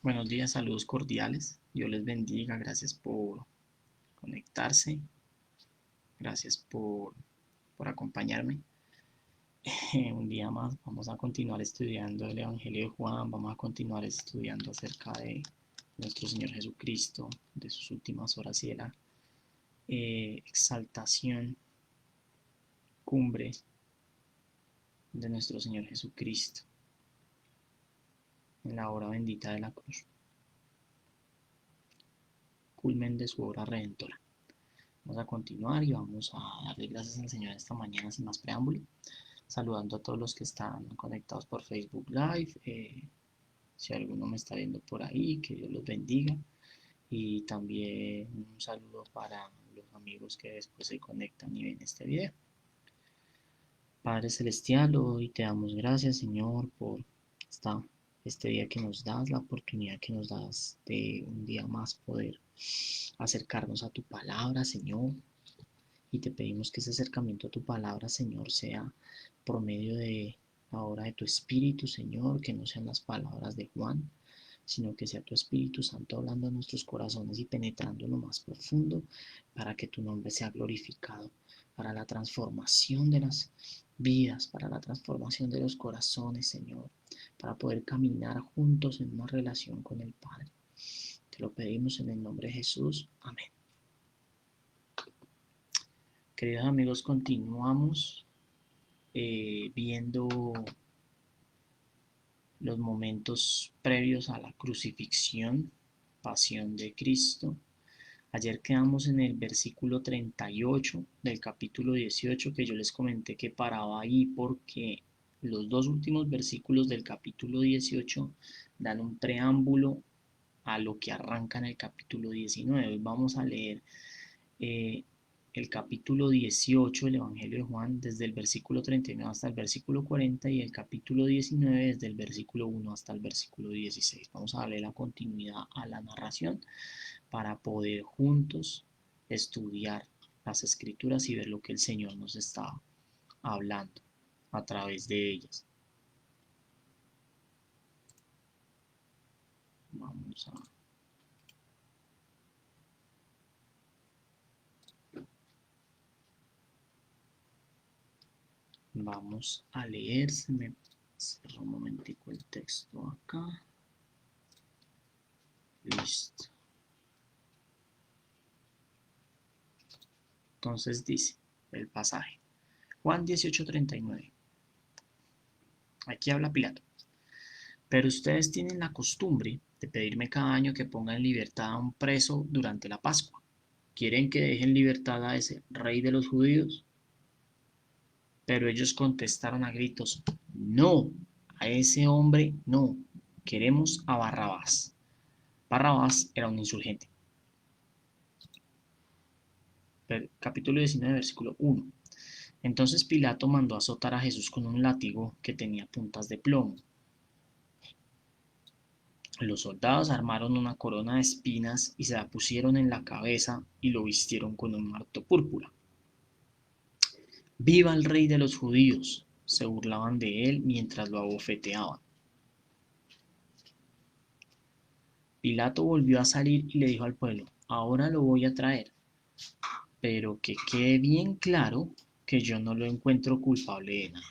Buenos días, saludos cordiales. Dios les bendiga. Gracias por conectarse. Gracias por acompañarme. Un día más vamos a continuar estudiando el Evangelio de Juan. Vamos a continuar estudiando acerca de nuestro Señor Jesucristo, de sus últimas horas y de la exaltación, cumbre de nuestro Señor Jesucristo en la hora bendita de la cruz, culmen de su obra redentora. Vamos a continuar y vamos a darle gracias al Señor esta mañana sin más preámbulo, saludando a todos los que están conectados por Facebook Live. Si alguno me está viendo por ahí, que Dios los bendiga. Y también un saludo para los amigos que después se conectan y ven este video. Padre Celestial, hoy te damos gracias, Señor, por este día que nos das, la oportunidad que nos das de un día más poder acercarnos a tu palabra, Señor. Y te pedimos que ese acercamiento a tu palabra, Señor, sea por medio de la obra de tu Espíritu, Señor, que no sean las palabras de Juan, sino que sea tu Espíritu Santo hablando a nuestros corazones y penetrando en lo más profundo para que tu nombre sea glorificado, para la transformación de las vidas, para la transformación de los corazones, Señor, para poder caminar juntos en una relación con el Padre. Te lo pedimos en el nombre de Jesús. Amén. Queridos amigos, continuamos viendo los momentos previos a la crucifixión, pasión de Cristo. Ayer quedamos en el versículo 38 del capítulo 18, que yo les comenté que paraba ahí porque los dos últimos versículos del capítulo 18 dan un preámbulo a lo que arranca en el capítulo 19. Hoy vamos a leer eh, el capítulo 18 del Evangelio de Juan desde el versículo 39 hasta el versículo 40 y el capítulo 19 desde el versículo 1 hasta el versículo 16. Vamos a darle la continuidad a la narración para poder juntos estudiar las escrituras y ver lo que el Señor nos está hablando a través de ellas. Vamos a Vamos a leer, se me cerró un momentico el texto acá. Listo. Entonces dice el pasaje. Juan 18:39. Aquí habla Pilato. Pero ustedes tienen la costumbre de pedirme cada año que ponga en libertad a un preso durante la Pascua. ¿Quieren que deje en libertad a ese rey de los judíos? Pero ellos contestaron a gritos, no, a ese hombre no, queremos a Barrabás. Barrabás era un insurgente. Capítulo 19, versículo 1. Entonces Pilato mandó azotar a Jesús con un látigo que tenía puntas de plomo. Los soldados armaron una corona de espinas y se la pusieron en la cabeza y lo vistieron con un manto púrpura. ¡Viva el rey de los judíos! Se burlaban de él mientras lo abofeteaban. Pilato volvió a salir y le dijo al pueblo, ahora lo voy a traer, pero que quede bien claro que yo no lo encuentro culpable de nada.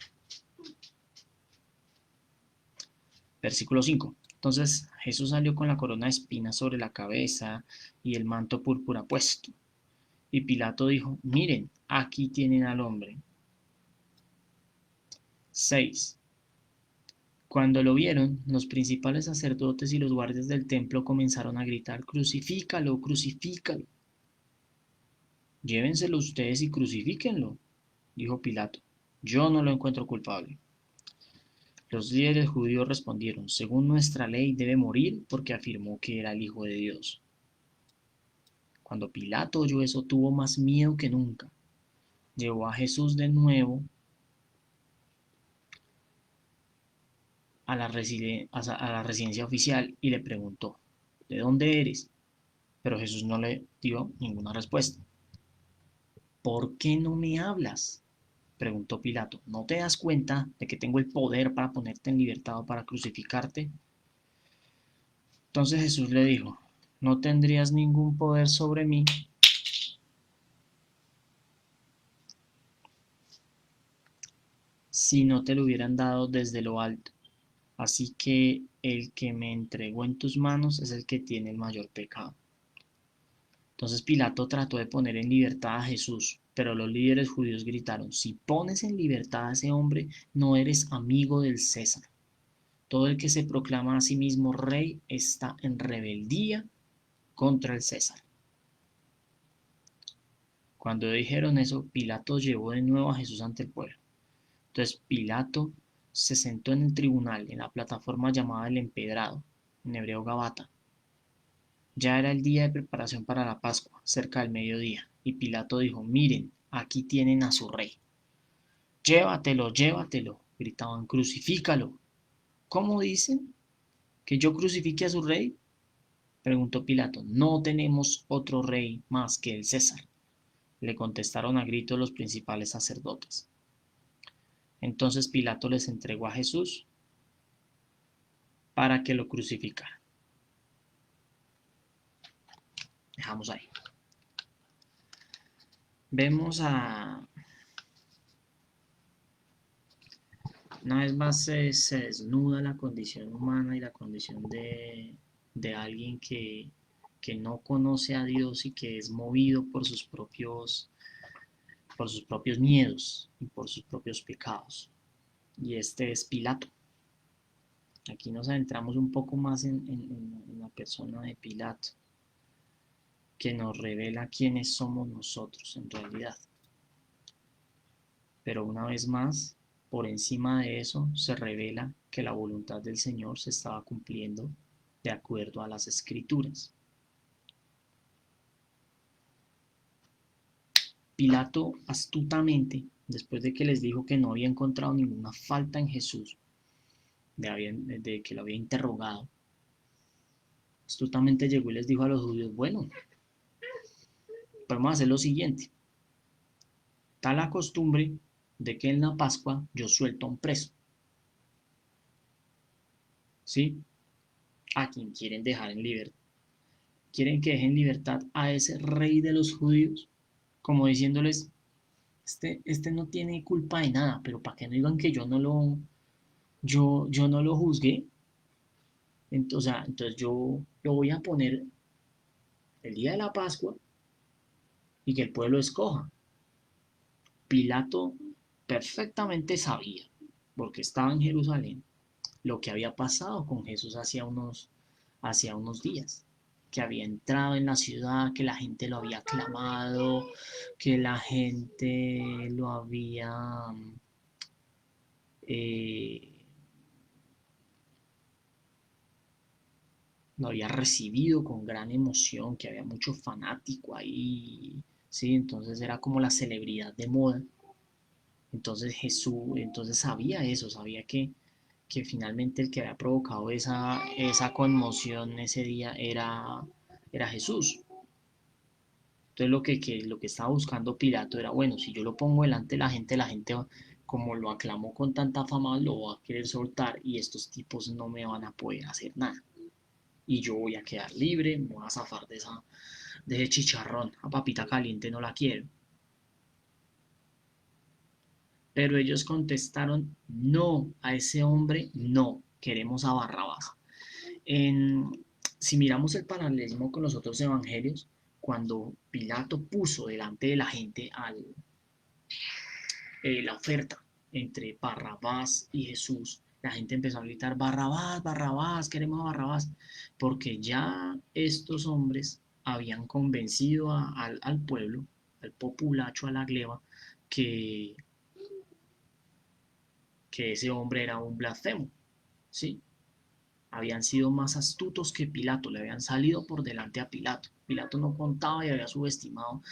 Versículo 5. Entonces Jesús salió con la corona de espinas sobre la cabeza y el manto púrpura puesto. Y Pilato dijo, miren, aquí tienen al hombre. 6. Cuando lo vieron, los principales sacerdotes y los guardias del templo comenzaron a gritar, crucifícalo, crucifícalo. Llévenselo ustedes y crucifíquenlo, dijo Pilato. Yo no lo encuentro culpable. Los líderes judíos respondieron, según nuestra ley debe morir porque afirmó que era el Hijo de Dios. Cuando Pilato oyó eso tuvo más miedo que nunca. Llevó a Jesús de nuevo a la residencia oficial y le preguntó, ¿de dónde eres? Pero Jesús no le dio ninguna respuesta. ¿Por qué no me hablas? Preguntó Pilato. ¿No te das cuenta de que tengo el poder para ponerte en libertad o para crucificarte? Entonces Jesús le dijo, no tendrías ningún poder sobre mí si no te lo hubieran dado desde lo alto. Así que el que me entregó en tus manos es el que tiene el mayor pecado. Entonces Pilato trató de poner en libertad a Jesús, pero los líderes judíos gritaron, si pones en libertad a ese hombre, no eres amigo del César. Todo el que se proclama a sí mismo rey está en rebeldía contra el César. Cuando dijeron eso, Pilato llevó de nuevo a Jesús ante el pueblo. Entonces Pilato se sentó en el tribunal, en la plataforma llamada el Empedrado, en hebreo Gabata. Ya era el día de preparación para la Pascua, cerca del mediodía, y Pilato dijo, miren, aquí tienen a su rey. Llévatelo, llévatelo, gritaban, crucifícalo. ¿Cómo dicen? ¿Que yo crucifique a su rey? Preguntó Pilato. No tenemos otro rey más que el César, le contestaron a gritos los principales sacerdotes. Entonces Pilato les entregó a Jesús para que lo crucificaran. Dejamos ahí. Vemos a... Una vez más se desnuda la condición humana y la condición de alguien que no conoce a Dios y que es movido por sus propios miedos y por sus propios pecados. Y este es Pilato. Aquí nos adentramos un poco más en la persona de Pilato, que nos revela quiénes somos nosotros en realidad. Pero una vez más, por encima de eso, se revela que la voluntad del Señor se estaba cumpliendo de acuerdo a las Escrituras. Pilato astutamente, después de que les dijo que no había encontrado ninguna falta en Jesús, de que lo había interrogado, astutamente llegó y les dijo a los judíos, bueno, podemos hacer lo siguiente, está la costumbre de que en la Pascua yo suelto a un preso, ¿sí? A quien quieren dejar en libertad. Quieren que dejen en libertad a ese rey de los judíos, como diciéndoles, este no tiene culpa de nada, pero para que no digan que yo no lo juzgué, entonces yo lo voy a poner el día de la Pascua y que el pueblo escoja. Pilato perfectamente sabía, porque estaba en Jerusalén, lo que había pasado con Jesús hacía unos días, que había entrado en la ciudad, que la gente lo había aclamado, que la gente eh, lo había recibido con gran emoción, que había mucho fanático ahí, ¿sí? Entonces era como la celebridad de moda. Entonces entonces sabía eso, sabía que finalmente el que había provocado esa conmoción ese día era Jesús. Entonces lo que estaba buscando Pilato era, bueno, si yo lo pongo delante de la gente como lo aclamó con tanta fama, lo va a querer soltar y estos tipos no me van a poder hacer nada. Y yo voy a quedar libre, me voy a zafar de ese chicharrón, a papita caliente no la quiero. Pero ellos contestaron, no, a ese hombre no, queremos a Barrabás. Si miramos el paralelismo con los otros evangelios, cuando Pilato puso delante de la gente la oferta entre Barrabás y Jesús, la gente empezó a gritar, Barrabás, Barrabás, queremos a Barrabás, porque ya estos hombres habían convencido al pueblo, al populacho, a la gleba, que, que ese hombre era un blasfemo, ¿sí? Habían sido más astutos que Pilato, le habían salido por delante a Pilato. Pilato no contaba y había subestimado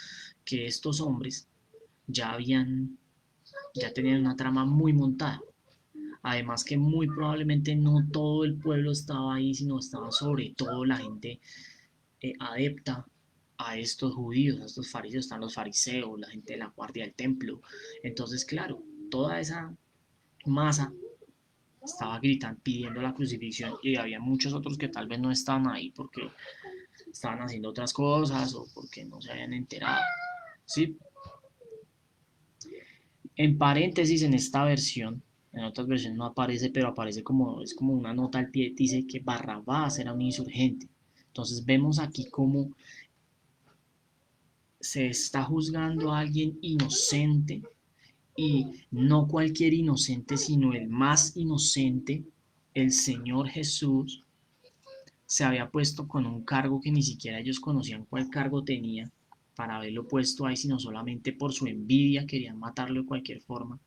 que estos hombres ya ya tenían una trama muy montada. Además que muy probablemente no todo el pueblo estaba ahí, sino estaba sobre todo la gente adepta a estos judíos, a estos fariseos, están los fariseos, la gente de la guardia del templo. Entonces, claro, toda esa masa estaba gritando, pidiendo la crucifixión, y había muchos otros que tal vez no estaban ahí porque estaban haciendo otras cosas o porque no se habían enterado, ¿sí? En paréntesis, en esta versión, en otras versiones no aparece, pero aparece como, es como una nota al pie, dice que Barrabás era un insurgente. Entonces vemos aquí cómo se está juzgando a alguien inocente, y no cualquier inocente, sino el más inocente, el Señor Jesús, se había puesto con un cargo que ni siquiera ellos conocían cuál cargo tenía para haberlo puesto ahí, sino solamente por su envidia querían matarlo de cualquier forma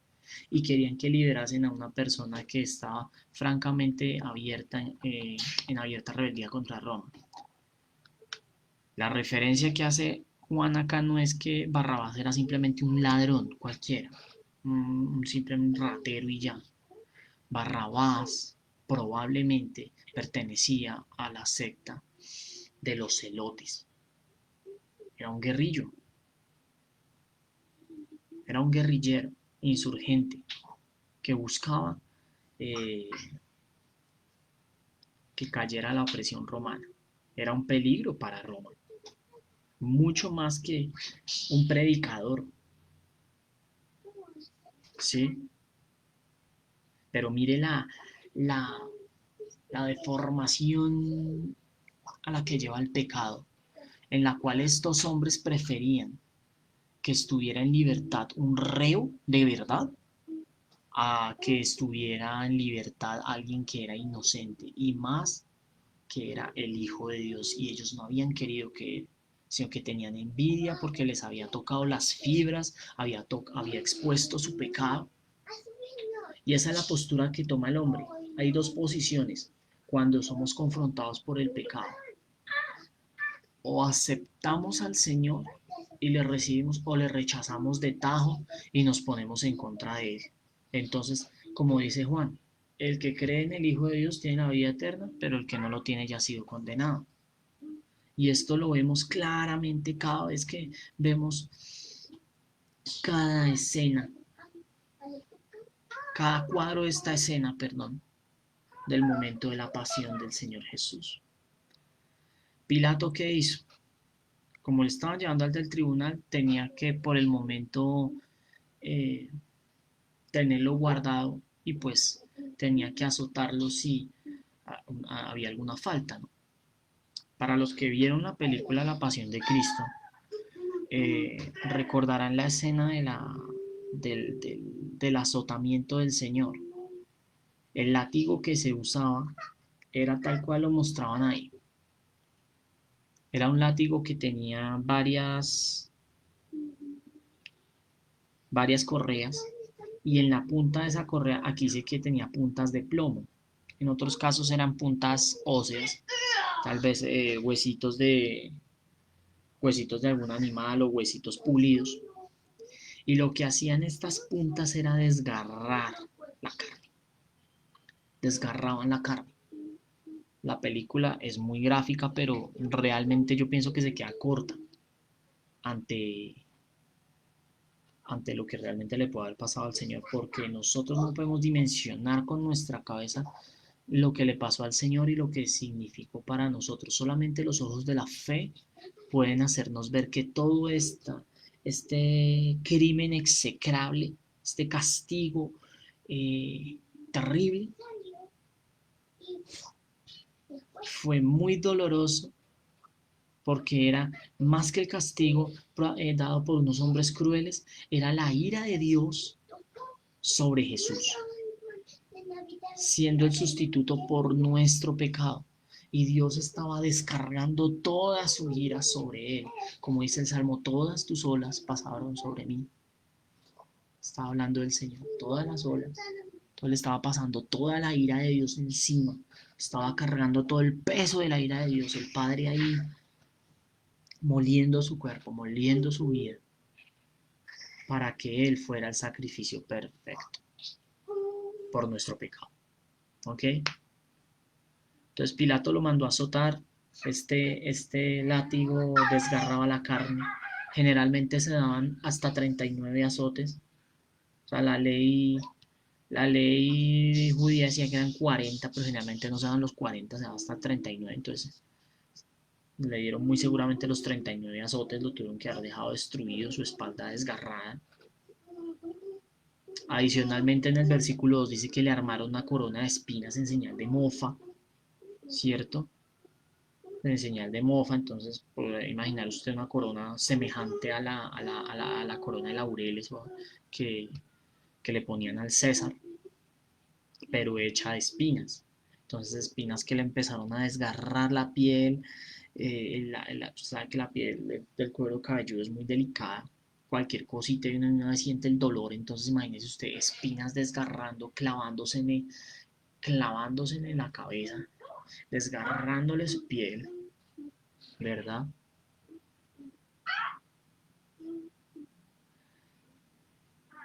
y querían que liberasen a una persona que estaba francamente abierta en abierta rebeldía contra Roma. La referencia que hace Juan acá no es que Barrabás era simplemente un ladrón cualquiera, un simple ratero y ya. Barrabás probablemente pertenecía a la secta de los celotes. Era un guerrillo, era un guerrillero insurgente que buscaba eh, que cayera la opresión romana. Era un peligro para Roma, mucho más que un predicador, ¿sí? Pero mire la, la deformación a la que lleva el pecado, en la cual estos hombres preferían que estuviera en libertad un reo de verdad a que estuviera en libertad alguien que era inocente y más que era el Hijo de Dios, y ellos no habían querido que, sino que tenían envidia porque les había tocado las fibras, había expuesto su pecado. Y esa es la postura que toma el hombre. Hay dos posiciones cuando somos confrontados por el pecado: o aceptamos al Señor y le recibimos, o le rechazamos de tajo y nos ponemos en contra de él. Entonces, como dice Juan, el que cree en el Hijo de Dios tiene la vida eterna, pero el que no lo tiene ya ha sido condenado. Y esto lo vemos claramente cada vez que vemos cada escena, cada cuadro de esta escena, perdón, del momento de la pasión del Señor Jesús. Pilato, ¿qué hizo? Como le estaban llevando al del tribunal, tenía que por el momento eh, tenerlo guardado, y pues tenía que azotarlo si había alguna falta, ¿no? Para los que vieron la película La Pasión de Cristo, recordarán la escena del azotamiento del Señor. El látigo que se usaba era tal cual lo mostraban ahí. Era un látigo que tenía varias correas, y en la punta de esa correa, aquí dice que tenía puntas de plomo. En otros casos eran puntas óseas, tal vez huesitos de algún animal o huesitos pulidos. Y lo que hacían estas puntas era desgarrar la carne, desgarraban la carne. La película es muy gráfica, pero realmente yo pienso que se queda corta ante, ante lo que realmente le puede haber pasado al Señor, porque nosotros no podemos dimensionar con nuestra cabeza lo que le pasó al Señor y lo que significó para nosotros. Solamente los ojos de la fe pueden hacernos ver que todo este crimen execrable, este castigo terrible, fue muy doloroso, porque era más que el castigo dado por unos hombres crueles, era la ira de Dios sobre Jesús, siendo el sustituto por nuestro pecado. Y Dios estaba descargando toda su ira sobre él. Como dice el Salmo, todas tus olas pasaron sobre mí. Estaba hablando del Señor, todas las olas. Entonces le estaba pasando toda la ira de Dios encima. Estaba cargando todo el peso de la ira de Dios. El Padre ahí moliendo su cuerpo, moliendo su vida, para que Él fuera el sacrificio perfecto por nuestro pecado. ¿Ok? Entonces Pilato lo mandó a azotar. Este látigo desgarraba la carne. Generalmente se daban hasta 39 azotes. O sea, La ley judía decía que eran 40, pero generalmente no se dan los 40, se va hasta 39, entonces le dieron muy seguramente los 39 azotes, lo tuvieron que haber dejado destruido, su espalda desgarrada. Adicionalmente en el versículo 2 dice que le armaron una corona de espinas en señal de mofa, ¿cierto? En señal de mofa, entonces puede imaginar usted una corona semejante a la corona de laureles que, que le ponían al César, pero hecha de espinas. Entonces espinas que le empezaron a desgarrar la piel, sabe que la piel del cuero cabelludo es muy delicada, cualquier cosita y uno siente el dolor, entonces imagínese usted espinas desgarrando, clavándose en la cabeza, desgarrándole su piel, ¿verdad?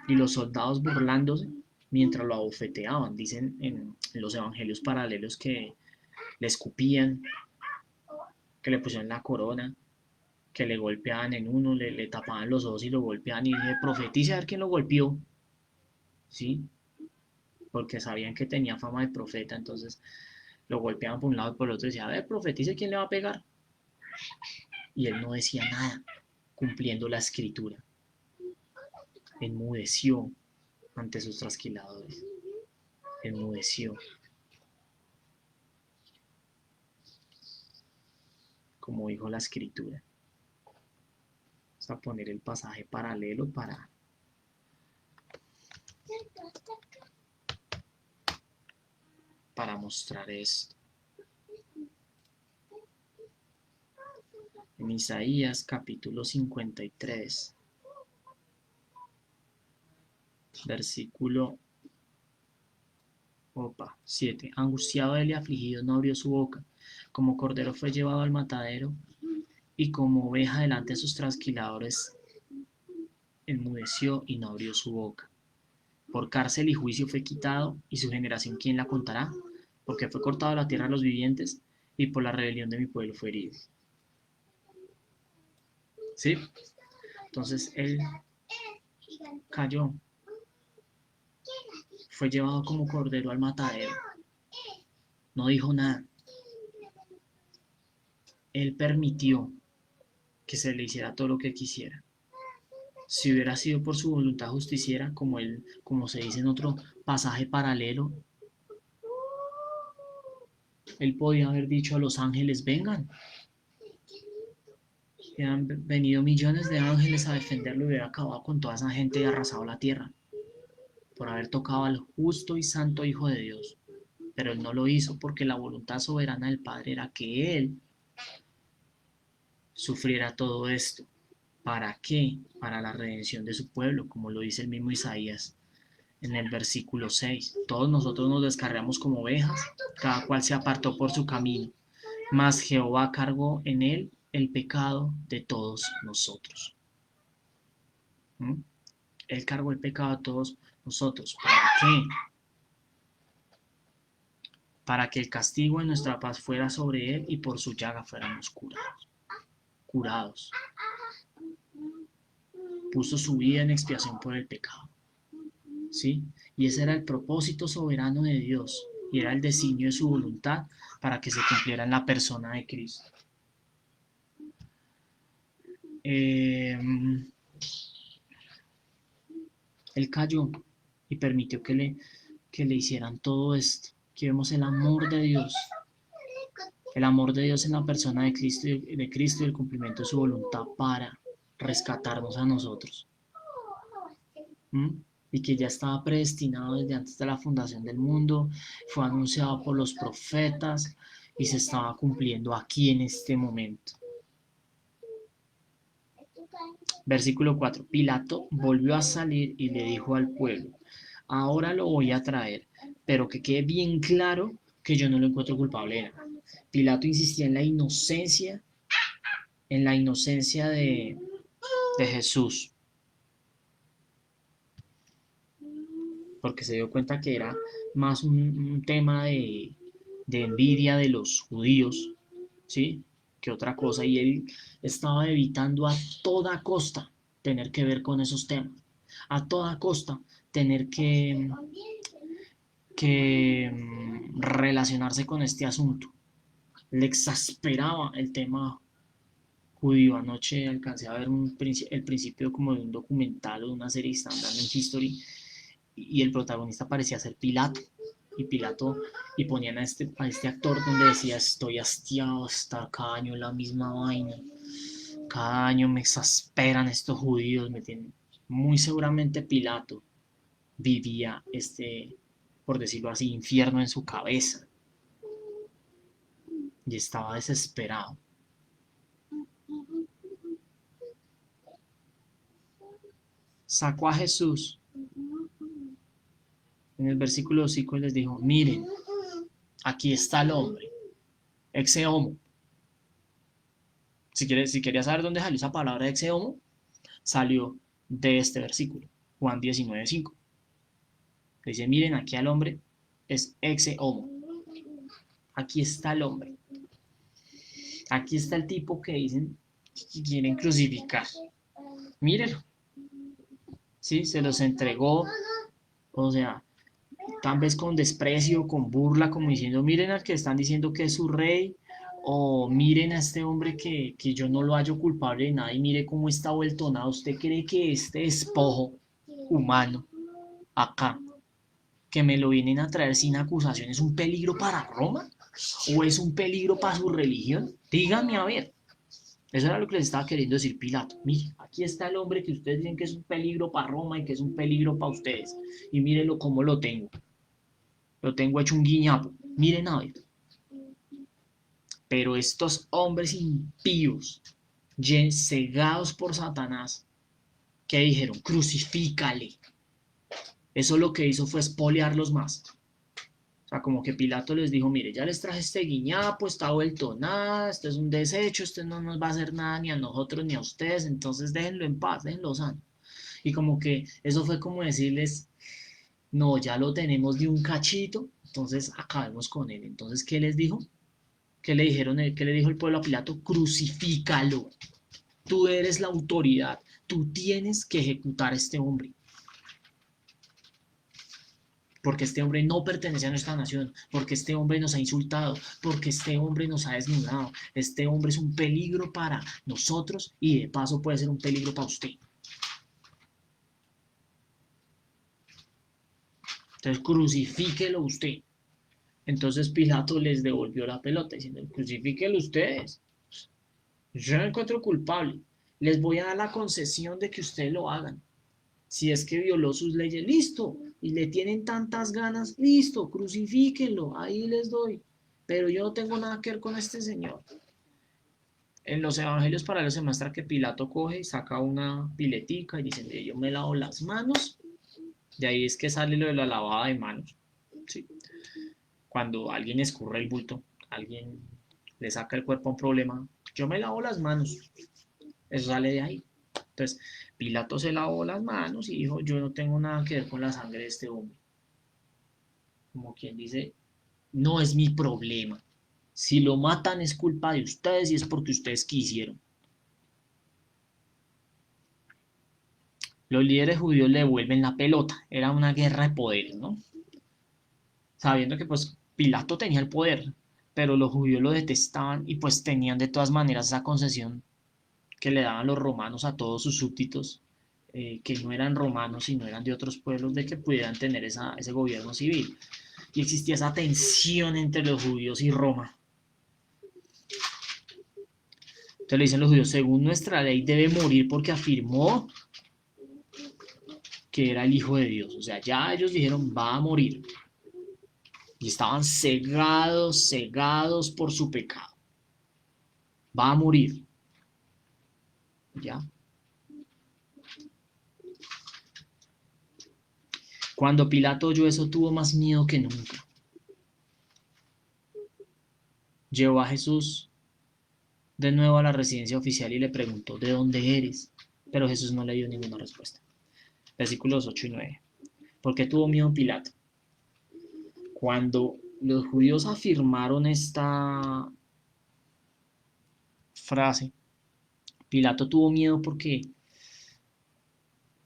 Y los soldados burlándose mientras lo abofeteaban. Dicen en los evangelios paralelos que le escupían, que le pusieron la corona, que le golpeaban en uno, le tapaban los ojos y lo golpeaban y dije, profetice a ver quién lo golpeó, ¿sí? Porque sabían que tenía fama de profeta, entonces lo golpeaban por un lado y por el otro y decía, a ver, profetice quién le va a pegar. Y él no decía nada, cumpliendo la escritura. Enmudeció ante sus trasquiladores, enmudeció, como dijo la escritura. Vamos a poner el pasaje paralelo para mostrar esto. En Isaías capítulo 53, versículo 7. Angustiado él y afligido no abrió su boca, como cordero fue llevado al matadero, y como oveja delante de sus trasquiladores enmudeció y no abrió su boca. Por cárcel y juicio fue quitado, y su generación ¿quién la contará? Porque fue cortado de la tierra a los vivientes, y por la rebelión de mi pueblo fue herido. ¿Sí? Entonces él cayó, fue llevado como cordero al matadero, no dijo nada. Él permitió que se le hiciera todo lo que quisiera. Si hubiera sido por su voluntad justiciera, como se dice en otro pasaje paralelo, él podía haber dicho a los ángeles, vengan, que han venido millones de ángeles a defenderlo y hubiera acabado con toda esa gente y arrasado la tierra, por haber tocado al justo y santo Hijo de Dios. Pero él no lo hizo porque la voluntad soberana del Padre era que él sufriera todo esto. ¿Para qué? Para la redención de su pueblo, como lo dice el mismo Isaías en el versículo 6. Todos nosotros nos descarriamos como ovejas, cada cual se apartó por su camino, mas Jehová cargó en él el pecado de todos nosotros. ¿Mm? Él cargó el pecado de todos nosotros. ¿Para qué? Para que el castigo de nuestra paz fuera sobre él y por su llaga fuéramos curados. Curados. Puso su vida en expiación por el pecado. ¿Sí? Y ese era el propósito soberano de Dios y era el designio de su voluntad para que se cumpliera en la persona de Cristo. Él cayó y permitió que le hicieran todo esto. Aquí vemos el amor de Dios en la persona de Cristo y el cumplimiento de su voluntad para rescatarnos a nosotros. ¿Mm? Y que ya estaba predestinado desde antes de la fundación del mundo, fue anunciado por los profetas y se estaba cumpliendo aquí en este momento. Versículo 4. Pilato volvió a salir y le dijo al pueblo, ahora lo voy a traer, pero que quede bien claro que yo no lo encuentro culpable. Pilato insistía en la inocencia de Jesús, porque se dio cuenta que era más un tema de envidia de los judíos, ¿sí? Que otra cosa, y él estaba evitando a toda costa tener que ver con esos temas, a toda costa tener que que relacionarse con este asunto. Le exasperaba el tema judío. Anoche alcancé a ver el principio como de un documental o de una serie que están dando en History y el protagonista parecía ser Pilato. Y Pilato, y ponían a este actor donde decía, estoy hastiado de estar cada año la misma vaina. Cada año me exasperan estos judíos, me tienen. Muy seguramente Pilato vivía por decirlo así, infierno en su cabeza y estaba desesperado. Sacó a Jesús en el versículo 5 y les dijo, miren, aquí está el hombre, exe homo. Si quería saber dónde salió esa palabra exe homo, salió de este versículo, Juan 19:5. Dice, miren, aquí al hombre es exe homo. Aquí está el hombre. Aquí está el tipo que dicen que quieren crucificar. Mírenlo. Sí, se los entregó. O sea, tal vez con desprecio, con burla, como diciendo, miren al que están diciendo que es su rey, o miren a este hombre que yo no lo hallo culpable de nada y mire cómo está vuelto nada. ¿Usted cree que este despojo humano acá, que me lo vienen a traer sin acusación, es un peligro para Roma? ¿O es un peligro para su religión? Díganme a ver. Eso era lo que les estaba queriendo decir Pilato. Mire, aquí está el hombre que ustedes dicen que es un peligro para Roma y que es un peligro para ustedes. Y mírenlo cómo lo tengo. Lo tengo hecho un guiñapo. Miren a ver. Pero estos hombres impíos, cegados por Satanás, ¿qué dijeron? Crucifícale. Eso lo que hizo fue espolearlos más. O sea, como que Pilato les dijo, mire, ya les traje este guiñapo, está vuelto nada, esto es un desecho, este no nos va a hacer nada ni a nosotros ni a ustedes, entonces déjenlo en paz, déjenlo sano. Y como que eso fue como decirles, no, ya lo tenemos de un cachito, entonces acabemos con él. Entonces, ¿qué les dijo? ¿Qué le dijeron? ¿Qué le dijo el pueblo a Pilato? Crucifícalo. Tú eres la autoridad. Tú tienes que ejecutar a este hombre. Porque este hombre no pertenece a nuestra nación, porque este hombre nos ha insultado, porque este hombre nos ha desnudado. Este hombre es un peligro para nosotros y de paso puede ser un peligro para usted. Entonces crucifíquelo usted. Entonces Pilato les devolvió la pelota diciendo, crucifíquelo ustedes. Yo no encuentro culpable. Les voy a dar la concesión de que ustedes lo hagan. Si es que violó sus leyes, listo. Y le tienen tantas ganas, listo, crucifíquenlo, ahí les doy. Pero yo no tengo nada que ver con este señor. En los evangelios paralelos se muestra que Pilato coge y saca una piletica y dice, yo me lavo las manos. De ahí es que sale lo de la lavada de manos. ¿Sí? Cuando alguien escurre el bulto, alguien le saca el cuerpo a un problema, yo me lavo las manos. Eso sale de ahí. Entonces, Pilato se lavó las manos y dijo, yo no tengo nada que ver con la sangre de este hombre. Como quien dice, no es mi problema. Si lo matan es culpa de ustedes y es porque ustedes quisieron. Los líderes judíos le devuelven la pelota. Era una guerra de poderes, ¿no? Sabiendo que pues Pilato tenía el poder, pero los judíos lo detestaban y pues tenían de todas maneras esa concesión que le daban los romanos a todos sus súbditos, que no eran romanos, sino eran de otros pueblos, de que pudieran tener ese gobierno civil. Y existía esa tensión entre los judíos y Roma. Entonces le dicen los judíos, según nuestra ley debe morir porque afirmó que era el Hijo de Dios. O sea, ya ellos dijeron, va a morir. Y estaban cegados por su pecado. Va a morir. ¿Ya? Cuando Pilato oyó eso, tuvo más miedo que nunca. Llevó a Jesús de nuevo a la residencia oficial y le preguntó, ¿de dónde eres? Pero Jesús no le dio ninguna respuesta. Versículos 8 y 9. ¿Por qué tuvo miedo Pilato? Cuando los judíos afirmaron esta frase, Pilato tuvo miedo porque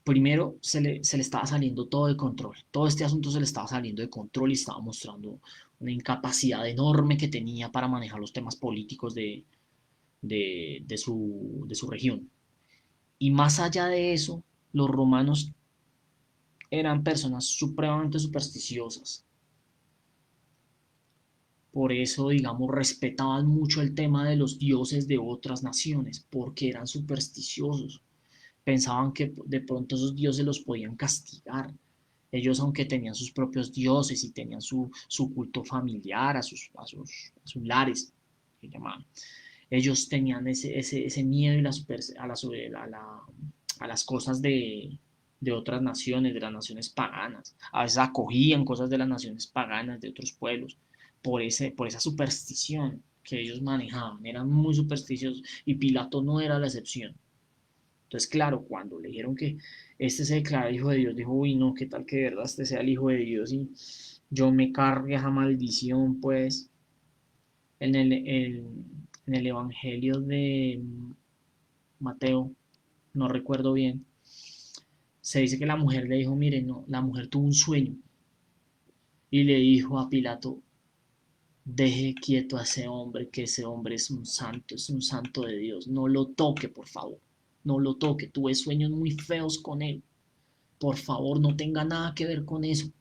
primero se le estaba saliendo todo de control. Todo este asunto se le estaba saliendo de control y estaba mostrando una incapacidad enorme que tenía para manejar los temas políticos de su región. Y más allá de eso, los romanos eran personas supremamente supersticiosas. Por eso, digamos, respetaban mucho el tema de los dioses de otras naciones, porque eran supersticiosos. Pensaban que de pronto esos dioses los podían castigar. Ellos, aunque tenían sus propios dioses y tenían su culto familiar, a sus lares, que llamaban, ellos tenían ese miedo y a las cosas de otras naciones, de las naciones paganas. A veces acogían cosas de las naciones paganas, de otros pueblos, por esa superstición que ellos manejaban. Eran muy supersticiosos y Pilato no era la excepción. Entonces, claro, cuando le dijeron que este se declara hijo de Dios, dijo, uy, no, qué tal que de verdad este sea el hijo de Dios y yo me cargue esa maldición, pues. En el Evangelio de Mateo, no recuerdo bien, se dice que la mujer le dijo, mire, no, la mujer tuvo un sueño y le dijo a Pilato, deje quieto a ese hombre, que ese hombre es un santo de Dios, no lo toque, por favor, no lo toque, tuve sueños muy feos con él, por favor, no tenga nada que ver con eso.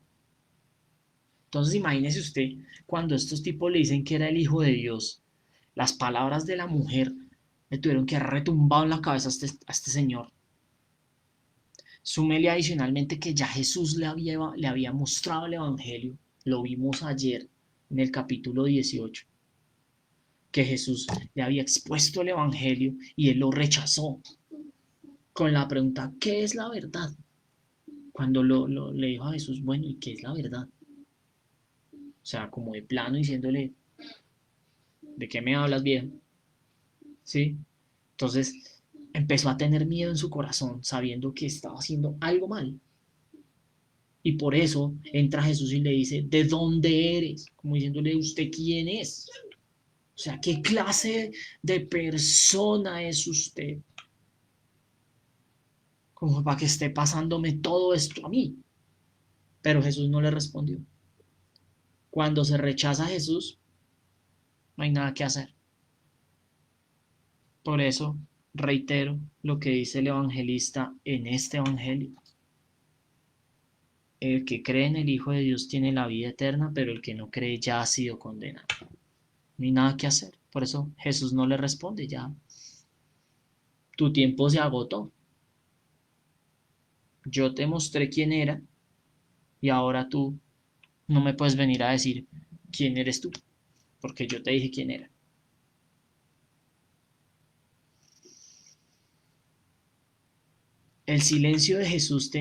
Entonces imagínese usted, cuando estos tipos le dicen que era el hijo de Dios, las palabras de la mujer le tuvieron que haber retumbado en la cabeza a este señor. Súmele adicionalmente que ya Jesús le había mostrado el Evangelio, lo vimos ayer en el capítulo 18, que Jesús le había expuesto el Evangelio y él lo rechazó con la pregunta, ¿qué es la verdad? Cuando le dijo a Jesús, bueno, ¿y qué es la verdad? O sea, como de plano diciéndole, ¿de qué me hablas, viejo? ¿Sí? Entonces empezó a tener miedo en su corazón, sabiendo que estaba haciendo algo mal. Y por eso entra Jesús y le dice, ¿de dónde eres? Como diciéndole, ¿usted quién es? O sea, ¿qué clase de persona es usted? Como para que esté pasándome todo esto a mí. Pero Jesús no le respondió. Cuando se rechaza a Jesús, no hay nada que hacer. Por eso reitero lo que dice el evangelista en este evangelio. El que cree en el Hijo de Dios tiene la vida eterna, pero el que no cree ya ha sido condenado. No hay nada que hacer. Por eso Jesús no le responde, ya tu tiempo se agotó. Yo te mostré quién era y ahora tú no me puedes venir a decir quién eres tú, porque yo te dije quién era. El silencio de Jesús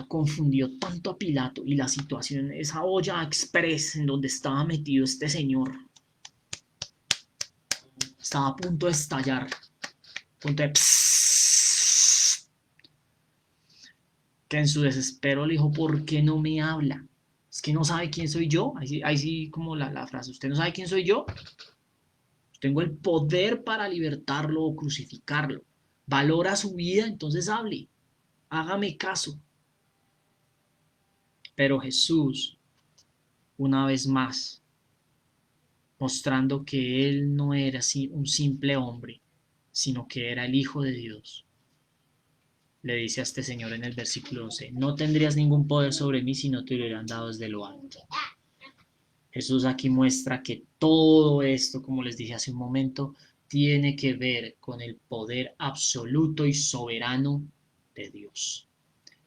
confundió tanto a Pilato y la situación, esa olla express en donde estaba metido este señor, estaba a punto de estallar, a punto de que en su desespero le dijo, ¿por qué no me habla? Es que no sabe quién soy yo. Ahí sí como la frase, ¿usted no sabe quién soy yo? Tengo el poder para libertarlo o crucificarlo. Valora su vida, entonces hable. Hágame caso. Pero Jesús, una vez más, mostrando que él no era así un simple hombre, sino que era el Hijo de Dios, le dice a este señor en el versículo 12, no tendrías ningún poder sobre mí si no te lo hubieran dado desde lo alto. Jesús aquí muestra que todo esto, como les dije hace un momento, tiene que ver con el poder absoluto y soberano de Dios.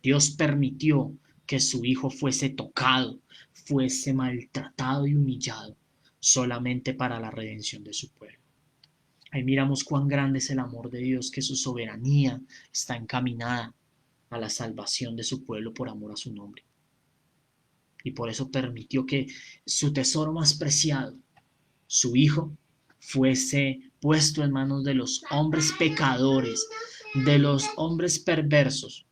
Dios permitió que su Hijo fuese tocado, fuese maltratado y humillado, solamente para la redención de su pueblo. Ahí miramos cuán grande es el amor de Dios, que su soberanía está encaminada a la salvación de su pueblo por amor a su nombre. Y por eso permitió que su tesoro más preciado, su Hijo, fuese puesto en manos de los hombres pecadores, de los hombres perversos,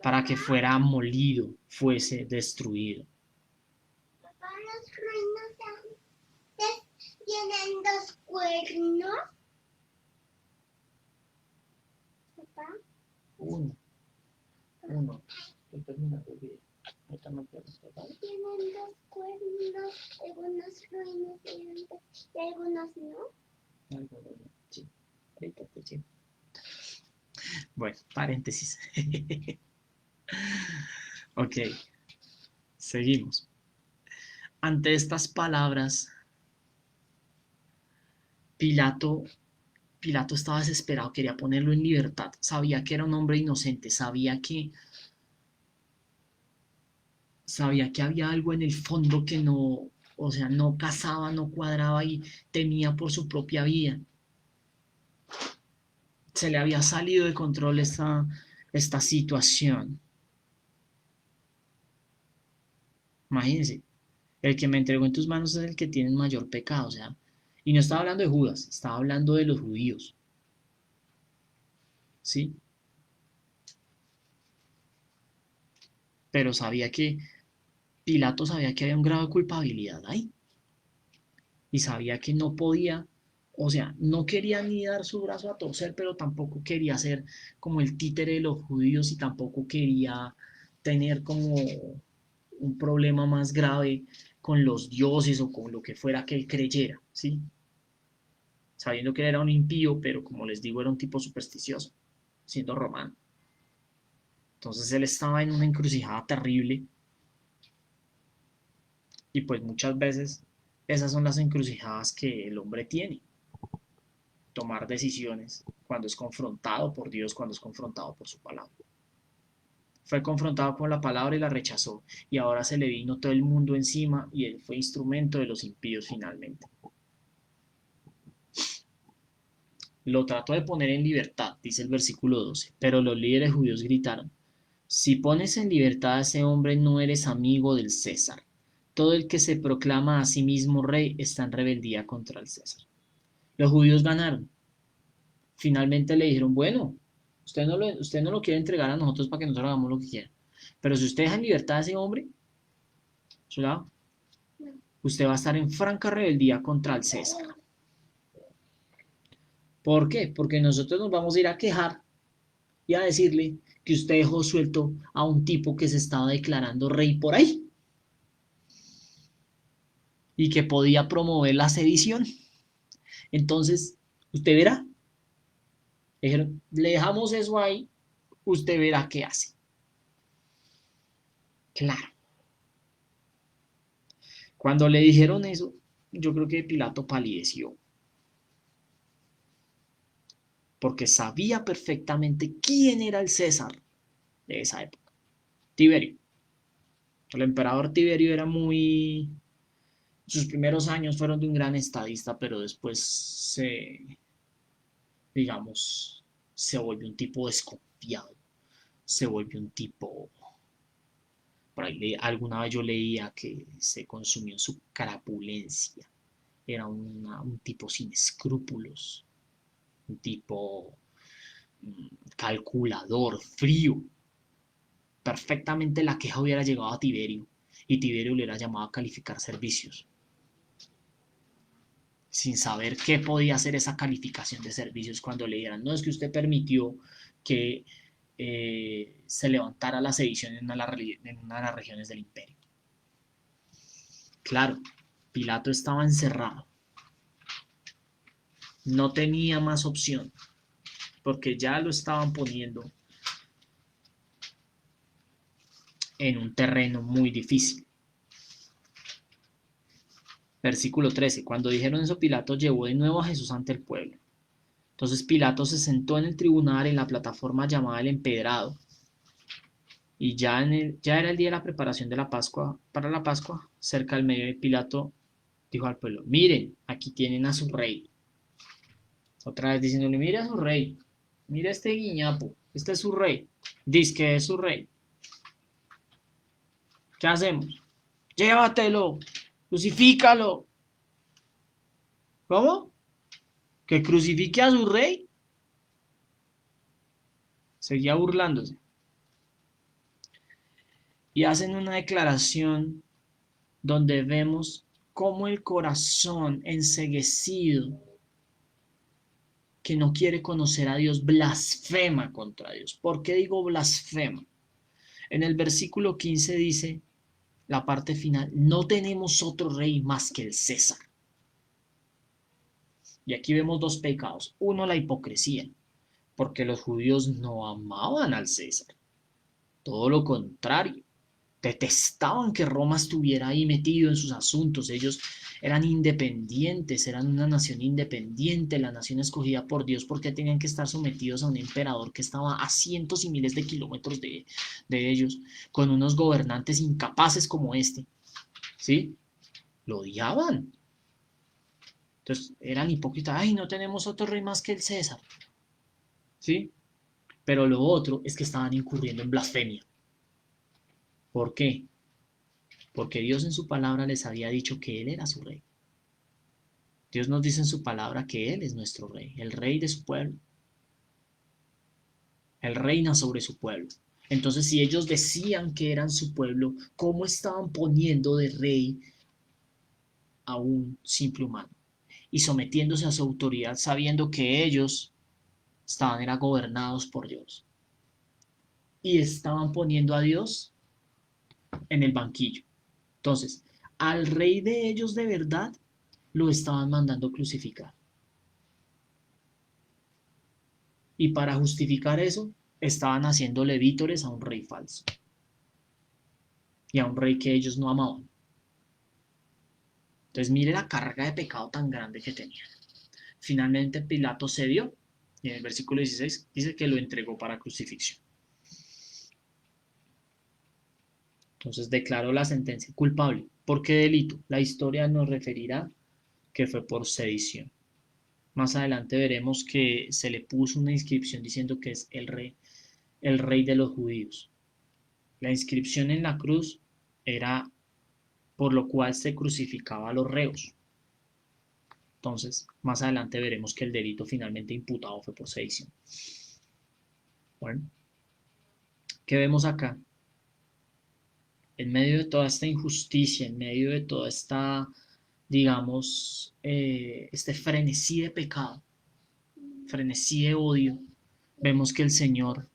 para que fuera molido, fuese destruido. Papá, los rinocerontes tienen dos cuernos. Papá. Uno. 1. Estoy terminando el video. Ahorita me pregunto, ¿vale? Tienen dos cuernos, algunas ruinas y algunas no. Algunos no. Sí. Ahorita te sigo. Bueno, paréntesis. Ok, seguimos. Ante estas palabras, Pilato, Pilato estaba desesperado, quería ponerlo en libertad. Sabía que era un hombre inocente, sabía que había algo en el fondo que no, o sea, no casaba, no cuadraba y temía por su propia vida. Se le había salido de control esta situación. Imagínense, el que me entregó en tus manos es el que tiene el mayor pecado, o sea, y no estaba hablando de Judas, estaba hablando de los judíos, ¿sí? Pero Pilato sabía que había un grado de culpabilidad ahí, y sabía que no podía, o sea, no quería ni dar su brazo a torcer, pero tampoco quería ser como el títere de los judíos y tampoco quería tener como un problema más grave con los dioses o con lo que fuera que él creyera, ¿sí? Sabiendo que él era un impío, pero como les digo, era un tipo supersticioso, siendo romano. Entonces él estaba en una encrucijada terrible y pues muchas veces esas son las encrucijadas que el hombre tiene. Tomar decisiones cuando es confrontado por Dios, cuando es confrontado por su palabra. Fue confrontado con la palabra y la rechazó, y ahora se le vino todo el mundo encima y él fue instrumento de los impíos finalmente. Lo trató de poner en libertad, dice el versículo 12, pero los líderes judíos gritaron: si pones en libertad a ese hombre no eres amigo del César. Todo el que se proclama a sí mismo rey está en rebeldía contra el César. Los judíos ganaron. Finalmente le dijeron, bueno, usted no lo quiere entregar a nosotros para que nosotros hagamos lo que quiera. Pero si usted deja en libertad a ese hombre, ¿verdad? Usted va a estar en franca rebeldía contra el César. ¿Por qué? Porque nosotros nos vamos a ir a quejar y a decirle que usted dejó suelto a un tipo que se estaba declarando rey por ahí y que podía promover la sedición. Entonces, usted verá. Le dejamos eso ahí, usted verá qué hace. Claro. Cuando le dijeron eso, yo creo que Pilato palideció, porque sabía perfectamente quién era el César de esa época. Tiberio. El emperador Tiberio era muy... Sus primeros años fueron de un gran estadista, pero después digamos, se volvió un tipo desconfiado, se volvió un tipo... Por ahí alguna vez yo leía que se consumió en su crapulencia. Era un tipo sin escrúpulos, un tipo calculador, frío. Perfectamente la queja hubiera llegado a Tiberio y Tiberio le hubiera llamado a calificar servicios, sin saber qué podía hacer esa calificación de servicios cuando le dieran, no es que usted permitió que se levantara la sedición en una de las regiones del imperio. Claro, Pilato estaba encerrado, no tenía más opción, porque ya lo estaban poniendo en un terreno muy difícil. Versículo 13. Cuando dijeron eso, Pilato llevó de nuevo a Jesús ante el pueblo. Entonces Pilato se sentó en el tribunal en la plataforma llamada el Empedrado. Y ya era el día de la preparación de la Pascua, para la Pascua, cerca del mediodía, Pilato dijo al pueblo, miren, aquí tienen a su rey. Otra vez diciéndole, mire a su rey, mire a este guiñapo, este es su rey, dice que es su rey. ¿Qué hacemos? Llévatelo, crucifícalo. ¿Cómo? ¿Que crucifique a su rey? Seguía burlándose. Y hacen una declaración donde vemos cómo el corazón enceguecido, que no quiere conocer a Dios, blasfema contra Dios. ¿Por qué digo blasfema? En el versículo 15 dice, la parte final, no tenemos otro rey más que el César. Y aquí vemos dos pecados. Uno, la hipocresía, porque los judíos no amaban al César. Todo lo contrario, detestaban que Roma estuviera ahí metido en sus asuntos. Ellos eran independientes, eran una nación independiente, la nación escogida por Dios, porque tenían que estar sometidos a un emperador que estaba a cientos y miles de kilómetros de ellos, con unos gobernantes incapaces como este. ¿Sí? Lo odiaban. Entonces eran hipócritas. Ay, no tenemos otro rey más que el César. ¿Sí? Pero lo otro es que estaban incurriendo en blasfemia. ¿Por qué? Porque Dios en su palabra les había dicho que Él era su rey. Dios nos dice en su palabra que Él es nuestro rey, el rey de su pueblo. Él reina sobre su pueblo. Entonces, si ellos decían que eran su pueblo, ¿cómo estaban poniendo de rey a un simple humano? Y sometiéndose a su autoridad, sabiendo que ellos estaban era gobernados por Dios. Y estaban poniendo a Dios en el banquillo. Entonces, al rey de ellos de verdad lo estaban mandando crucificar. Y para justificar eso, estaban haciéndole vítores a un rey falso y a un rey que ellos no amaban. Entonces, mire la carga de pecado tan grande que tenían. Finalmente, Pilato cedió y en el versículo 16 dice que lo entregó para crucifixión. Entonces, declaró la sentencia culpable. ¿Por qué delito? La historia nos referirá que fue por sedición. Más adelante veremos que se le puso una inscripción diciendo que es el rey de los judíos. La inscripción en la cruz era por lo cual se crucificaba a los reos. Entonces, más adelante veremos que el delito finalmente imputado fue por sedición. Bueno, ¿qué vemos acá? En medio de toda esta injusticia, en medio de toda esta, digamos, este frenesí de pecado, frenesí de odio, vemos que el Señor,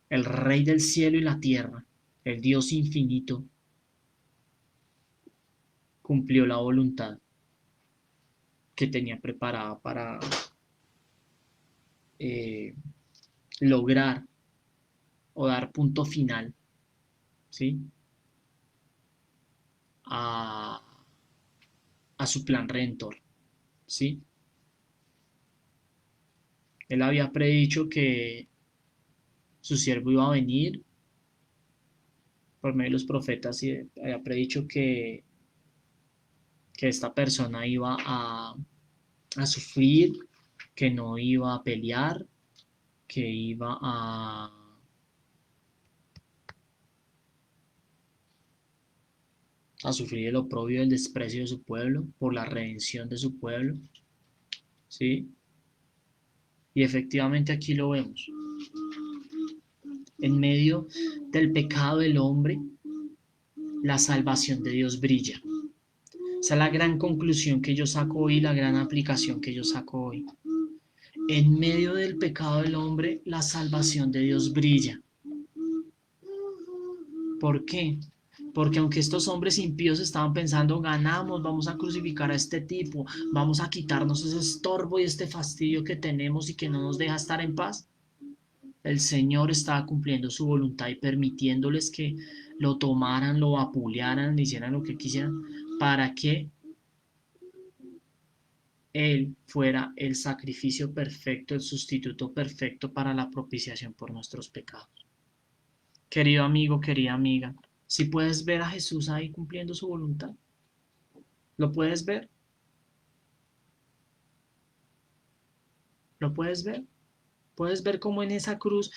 el Rey del cielo y la tierra, el Dios infinito, cumplió la voluntad que tenía preparada para eh, lograr o dar punto final, ¿sí? A, a su plan redentor, ¿sí? Él había predicho que su siervo iba a venir por medio de los profetas y había predicho que esta persona iba a sufrir, que no iba a pelear, que iba a sufrir el oprobio y el desprecio de su pueblo por la redención de su pueblo, ¿sí? Y efectivamente aquí lo vemos. En medio del pecado del hombre, la salvación de Dios brilla. Esa es la gran conclusión que yo saco hoy, la gran aplicación que yo saco hoy. En medio del pecado del hombre, la salvación de Dios brilla. ¿Por qué? Porque aunque estos hombres impíos estaban pensando, ganamos, vamos a crucificar a este tipo, vamos a quitarnos ese estorbo y este fastidio que tenemos y que no nos deja estar en paz, el Señor estaba cumpliendo su voluntad y permitiéndoles que lo tomaran, lo vapulearan, le hicieran lo que quisieran, para que Él fuera el sacrificio perfecto, el sustituto perfecto para la propiciación por nuestros pecados. Querido amigo, querida amiga, si puedes ver a Jesús ahí cumpliendo su voluntad, ¿lo puedes ver? ¿Lo puedes ver? Puedes ver cómo en esa cruz,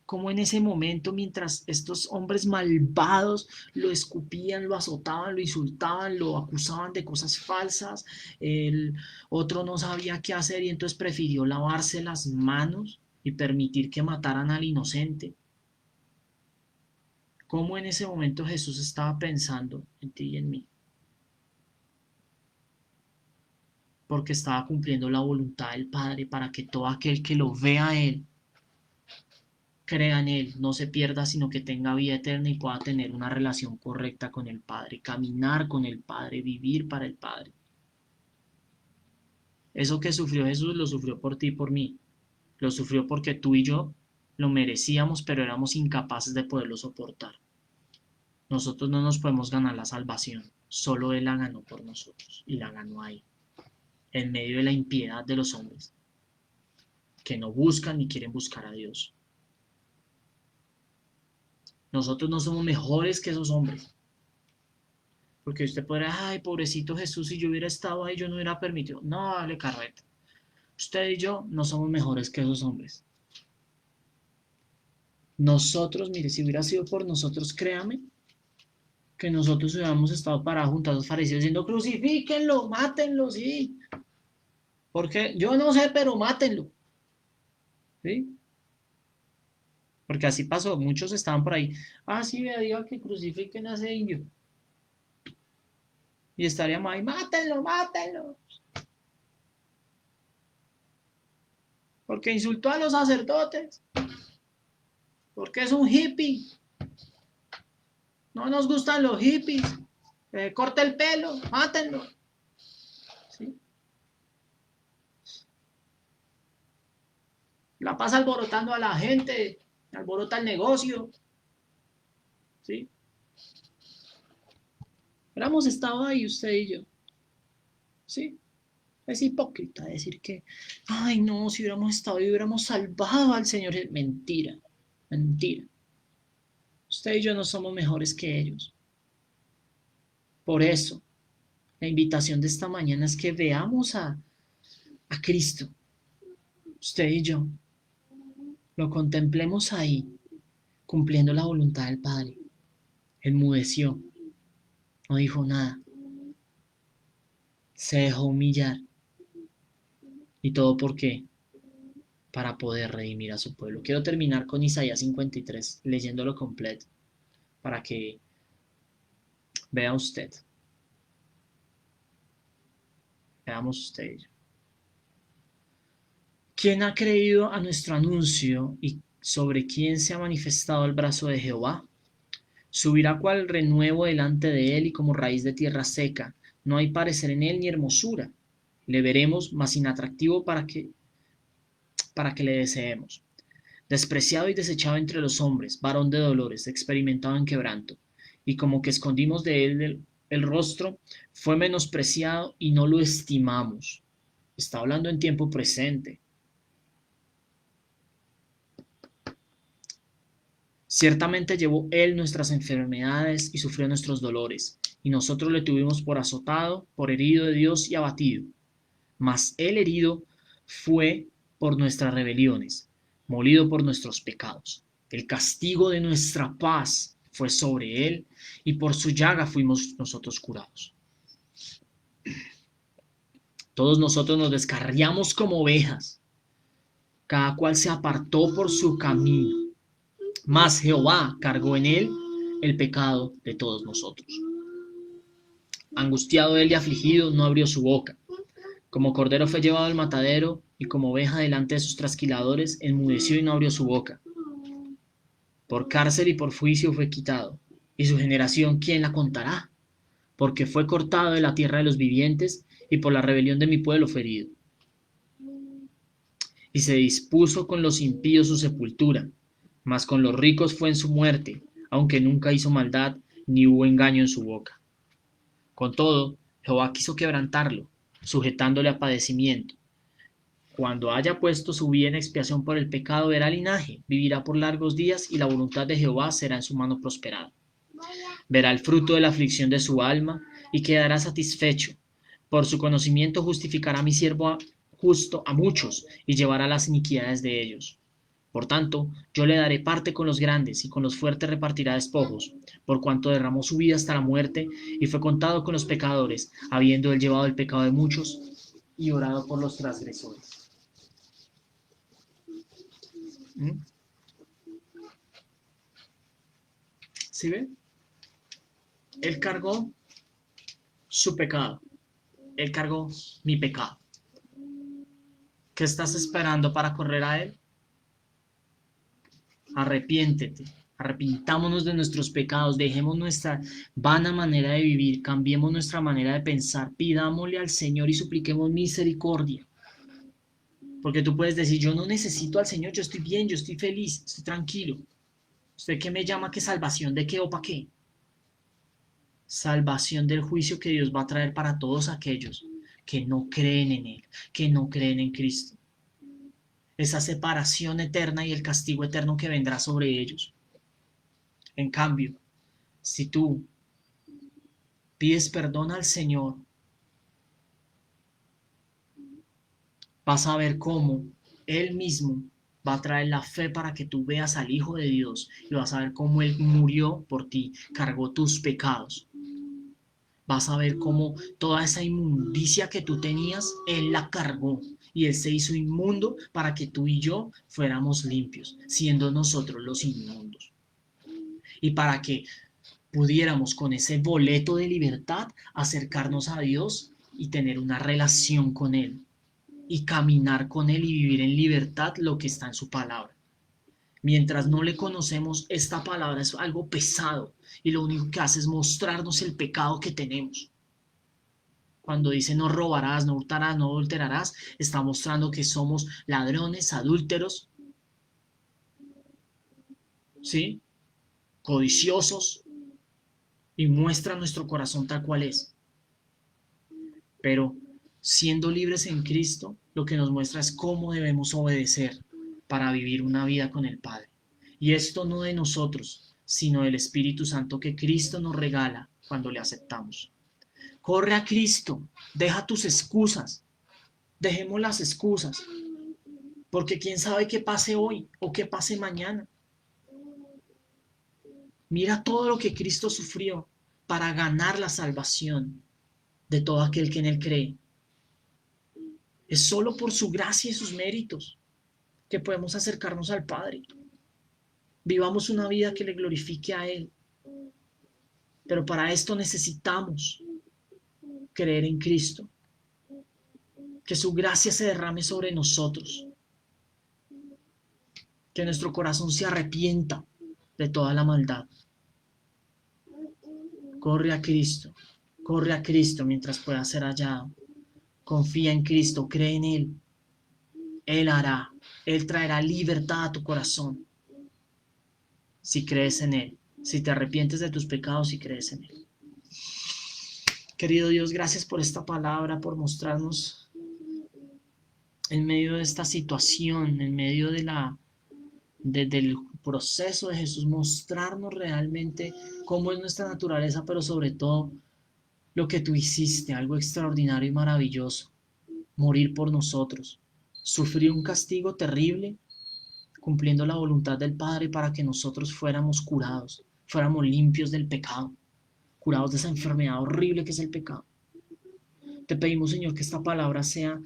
cómo en ese momento, mientras estos hombres malvados lo escupían, lo azotaban, lo insultaban, lo acusaban de cosas falsas, el otro no sabía qué hacer y entonces prefirió lavarse las manos y permitir que mataran al inocente. Cómo en ese momento Jesús estaba pensando en ti y en mí, porque estaba cumpliendo la voluntad del Padre para que todo aquel que lo vea a Él crea en Él, no se pierda, sino que tenga vida eterna y pueda tener una relación correcta con el Padre, caminar con el Padre, vivir para el Padre. Eso que sufrió Jesús lo sufrió por ti y por mí. Lo sufrió porque tú y yo lo merecíamos, pero éramos incapaces de poderlo soportar. Nosotros no nos podemos ganar la salvación, solo Él la ganó por nosotros y la ganó ahí, en medio de la impiedad de los hombres, que no buscan ni quieren buscar a Dios. Nosotros no somos mejores que esos hombres. Porque usted podrá, ay, pobrecito Jesús, si yo hubiera estado ahí, yo no hubiera permitido. No, dale carreta. Usted y yo no somos mejores que esos hombres. Nosotros, mire, si hubiera sido por nosotros, créame, que nosotros hubiéramos estado parados junto a los fariseos diciendo, crucifíquenlo, mátenlo, sí. Porque yo no sé, pero mátenlo. ¿Sí? Porque así pasó, muchos estaban por ahí. Ah, sí, vea, diga que crucifiquen a ese indio. Y estaríamos ahí, mátenlo, mátenlo. Porque insultó a los sacerdotes. Porque es un hippie. No nos gustan los hippies. Corte el pelo, mátenlo. ¿Sí? La pasa alborotando a la gente, alborota el negocio. ¿Sí? Hubiéramos estado ahí usted y yo. ¿Sí? Es hipócrita decir que, ay no, si hubiéramos estado y hubiéramos salvado al Señor. Mentira, mentira. Usted y yo no somos mejores que ellos. Por eso, la invitación de esta mañana es que veamos a Cristo, usted y yo, lo contemplemos ahí, cumpliendo la voluntad del Padre. Enmudeció, no dijo nada, se dejó humillar. ¿Y todo por qué? Para poder redimir a su pueblo. Quiero terminar con Isaías 53, leyéndolo completo, para que vea usted. Veamos usted. ¿Quién ha creído a nuestro anuncio y sobre quién se ha manifestado el brazo de Jehová? Subirá cual renuevo delante de él y como raíz de tierra seca. No hay parecer en él ni hermosura. Le veremos, mas inatractivo para que le deseemos. Despreciado y desechado entre los hombres, varón de dolores, experimentado en quebranto. Y como que escondimos de él el rostro, fue menospreciado y no lo estimamos. Está hablando en tiempo presente. Ciertamente llevó él nuestras enfermedades y sufrió nuestros dolores, y nosotros le tuvimos por azotado, por herido de Dios y abatido. Mas él herido fue por nuestras rebeliones, molido por nuestros pecados. El castigo de nuestra paz fue sobre él, y por su llaga fuimos nosotros curados. Todos nosotros nos descarriamos como ovejas, cada cual se apartó por su camino, mas Jehová cargó en él el pecado de todos nosotros. Angustiado él y afligido, no abrió su boca. Como cordero fue llevado al matadero, y como oveja delante de sus trasquiladores, enmudeció y no abrió su boca. Por cárcel y por juicio fue quitado. Y su generación, ¿quién la contará? Porque fue cortado de la tierra de los vivientes, y por la rebelión de mi pueblo fue herido. Y se dispuso con los impíos su sepultura, mas con los ricos fue en su muerte, aunque nunca hizo maldad, ni hubo engaño en su boca. Con todo, Jehová quiso quebrantarlo, sujetándole a padecimiento. Cuando haya puesto su vida en expiación por el pecado, verá linaje, vivirá por largos días, y la voluntad de Jehová será en su mano prosperada. Verá el fruto de la aflicción de su alma, y quedará satisfecho. Por su conocimiento justificará mi siervo justo a muchos, y llevará las iniquidades de ellos. Por tanto, yo le daré parte con los grandes, y con los fuertes repartirá despojos, por cuanto derramó su vida hasta la muerte, y fue contado con los pecadores, habiendo él llevado el pecado de muchos, y orado por los transgresores. ¿Sí ven? Él cargó su pecado. Él cargó mi pecado. ¿Qué estás esperando para correr a él? Arrepiéntete, arrepintámonos de nuestros pecados, dejemos nuestra vana manera de vivir, cambiemos nuestra manera de pensar, pidámosle al Señor y supliquemos misericordia. Porque tú puedes decir, yo no necesito al Señor, yo estoy bien, yo estoy feliz, estoy tranquilo. ¿Usted qué me llama que salvación de qué o para qué? Salvación del juicio que Dios va a traer para todos aquellos que no creen en Él, que no creen en Cristo. Esa separación eterna y el castigo eterno que vendrá sobre ellos. En cambio, si tú pides perdón al Señor, vas a ver cómo Él mismo va a traer la fe para que tú veas al Hijo de Dios y vas a ver cómo Él murió por ti, cargó tus pecados. Vas a ver cómo toda esa inmundicia que tú tenías, Él la cargó y Él se hizo inmundo para que tú y yo fuéramos limpios, siendo nosotros los inmundos. Y para que pudiéramos con ese boleto de libertad acercarnos a Dios y tener una relación con Él y caminar con Él y vivir en libertad lo que está en su palabra. Mientras no le conocemos, esta palabra es algo pesado y lo único que hace es mostrarnos el pecado que tenemos. Cuando dice no robarás, no hurtarás, no adulterarás, está mostrando que somos ladrones, adúlteros, ¿sí? Codiciosos, y muestra nuestro corazón tal cual es. Pero siendo libres en Cristo, lo que nos muestra es cómo debemos obedecer para vivir una vida con el Padre. Y esto no de nosotros, sino del Espíritu Santo que Cristo nos regala cuando le aceptamos. Corre a Cristo, deja tus excusas, dejemos las excusas, porque quién sabe qué pase hoy o qué pase mañana. Mira todo lo que Cristo sufrió para ganar la salvación de todo aquel que en Él cree. Es solo por su gracia y sus méritos que podemos acercarnos al Padre. Vivamos una vida que le glorifique a Él. Pero para esto necesitamos creer en Cristo. Que su gracia se derrame sobre nosotros. Que nuestro corazón se arrepienta de toda la maldad. Corre a Cristo mientras pueda ser hallado. Confía en Cristo, cree en Él. Él hará, Él traerá libertad a tu corazón. Si crees en Él, si te arrepientes de tus pecados y crees en Él. Querido Dios, gracias por esta palabra, por mostrarnos en medio de esta situación, en medio del proceso de Jesús, mostrarnos realmente cómo es nuestra naturaleza, pero sobre todo lo que tú hiciste, algo extraordinario y maravilloso, morir por nosotros, sufrir un castigo terrible, cumpliendo la voluntad del Padre para que nosotros fuéramos curados, fuéramos limpios del pecado, curados de esa enfermedad horrible que es el pecado. Te pedimos, Señor, que esta palabra sea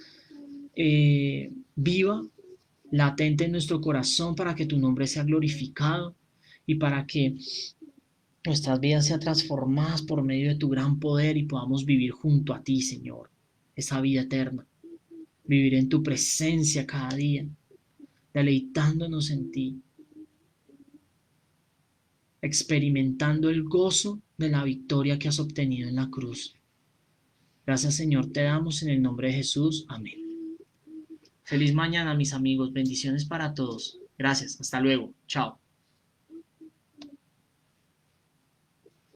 viva, latente en nuestro corazón para que tu nombre sea glorificado y para que nuestras vidas sean transformadas por medio de tu gran poder y podamos vivir junto a ti, Señor, esa vida eterna. Vivir en tu presencia cada día, deleitándonos en ti, experimentando el gozo de la victoria que has obtenido en la cruz. Gracias, Señor, te damos en el nombre de Jesús. Amén. Feliz mañana, mis amigos. Bendiciones para todos. Gracias. Hasta luego. Chao.